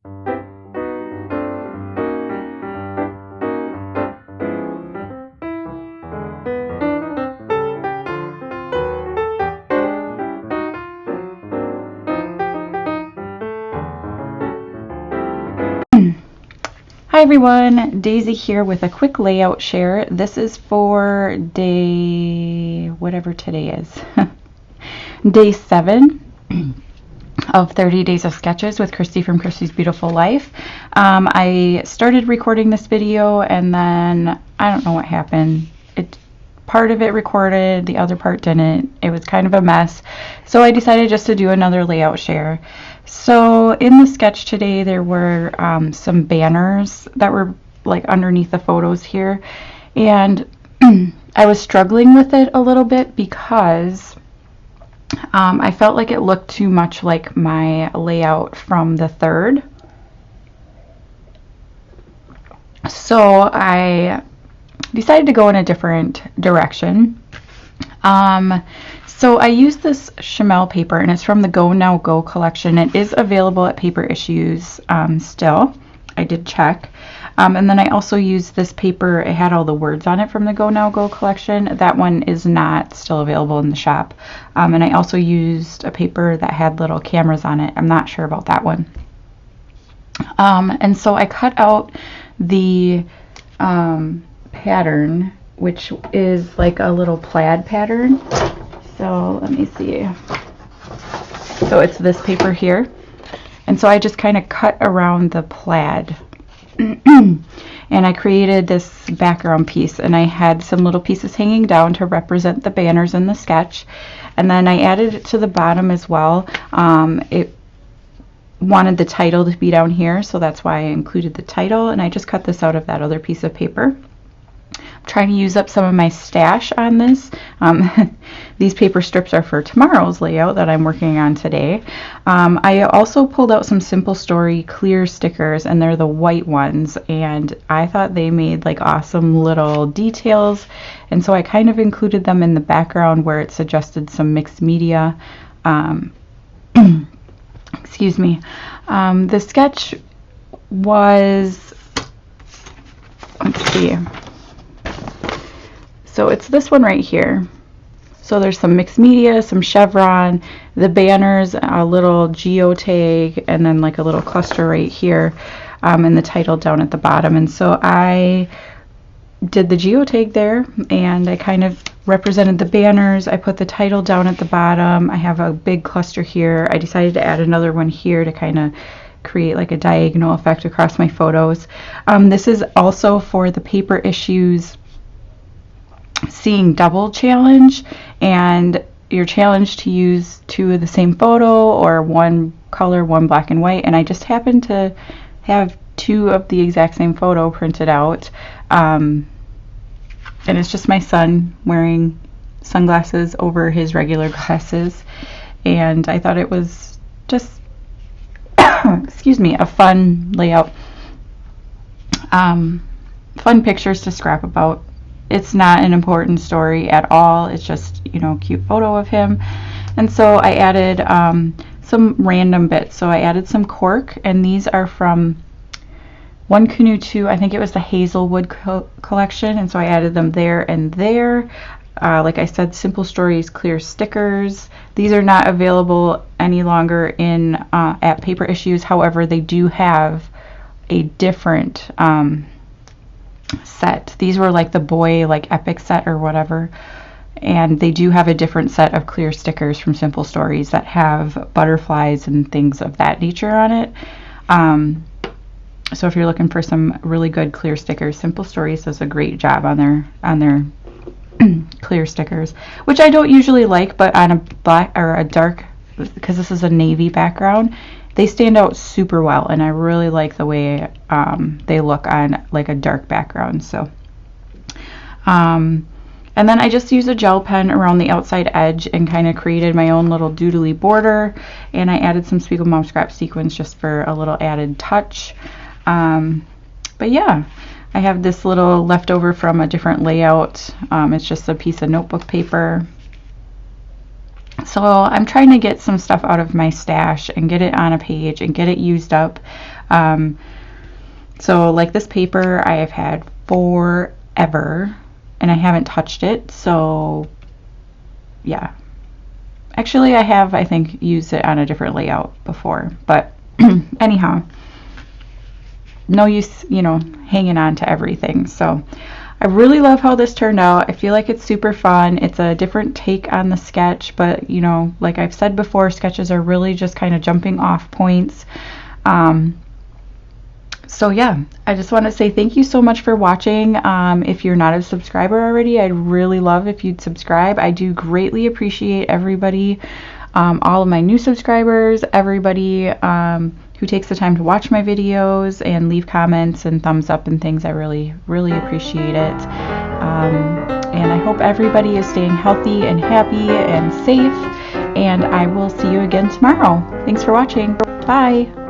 Hi everyone, Daisy here with a quick layout share. This is for day, whatever today is, day 7 of 30 Days of Sketches with Christy from Christy's Beautiful Life. I started recording this video and then I don't know what happened. Part of it recorded, the other part didn't. It was kind of a mess. So I decided just to do another layout share. So in the sketch today, there were some banners that were like underneath the photos here. And I was struggling with it a little bit because I felt like it looked too much like my layout from the 3rd. So I decided to go in a different direction. So I used this Chamel paper, and it's from the Go Now Go collection. It is available at Paper Issues still. I did check. And then I also used this paper. It had all the words on it from the Go Now Go collection. That one is not still available in the shop. And I also used a paper that had little cameras on it. I'm not sure about that one. And so I cut out the pattern, which is like a little plaid pattern. So let me see. So it's this paper here. And so I just kind of cut around the plaid. And I created this background piece, and I had some little pieces hanging down to represent the banners in the sketch. And then I added it to the bottom as well. It wanted the title to be down here, so that's why I included the title, and I just cut this out of that other piece of paper. I'm trying to use up some of my stash on this. These paper strips are for tomorrow's layout that I'm working on today. I also pulled out some Simple Story clear stickers, and they're the white ones, and I thought they made like awesome little details, and so I kind of included them in the background where it suggested some mixed media. Excuse me. The sketch was, let's see, so it's this one right here. So there's some mixed media, some chevron, the banners, a little geotag, and then like a little cluster right here, and the title down at the bottom. And so I did the geotag there, and I kind of represented the banners. I put the title down at the bottom. I have a big cluster here. I decided to add another one here to kind of create like a diagonal effect across my photos. This is also for the Paper Issues Seeing Double challenge, and you're challenged to use 2 of the same photo, or 1 color, 1 black and white, and I just happened to have 2 of the exact same photo printed out. And it's just my son wearing sunglasses over his regular glasses, and I thought it was just excuse me, a fun layout, fun pictures to scrap about. It's not an important story at all, it's just, you know, a cute photo of him. And so I added some random bits. So I added some cork, and these are from One Canoe 2, I think it was the Hazelwood collection, and so I added them there and there. Like I said, Simple Stories clear stickers. These are not available any longer in at Paper Issues. However, they do have a different set. These were like the boy like epic set or whatever, and they do have a different set of clear stickers from Simple Stories that have butterflies and things of that nature on it. So if you're looking for some really good clear stickers, Simple Stories does a great job on their clear stickers, which I don't usually like, but on a black or a dark, because this is a navy background, they stand out super well, and I really like the way they look on like a dark background. So and then I just used a gel pen around the outside edge and kind of created my own little doodly border, and I added some Spiegelbaum scrap sequins just for a little added touch. But yeah, I have this little leftover from a different layout. It's just a piece of notebook paper. So I'm trying to get some stuff out of my stash and get it on a page and get it used up. So like this paper I have had forever and I haven't touched it. So yeah. Actually, I think, used it on a different layout before. But anyhow, no use, hanging on to everything. So I really love how this turned out. I feel like it's super fun. It's a different take on the sketch, but like I've said before, sketches are really just kind of jumping off points. So yeah, I just want to say thank you so much for watching. If you're not a subscriber already, I'd really love if you'd subscribe. I do greatly appreciate everybody, all of my new subscribers, everybody who takes the time to watch my videos and leave comments and thumbs up and things. I really, really appreciate it. And I hope everybody is staying healthy and happy and safe. And I will see you again tomorrow. Thanks for watching. Bye.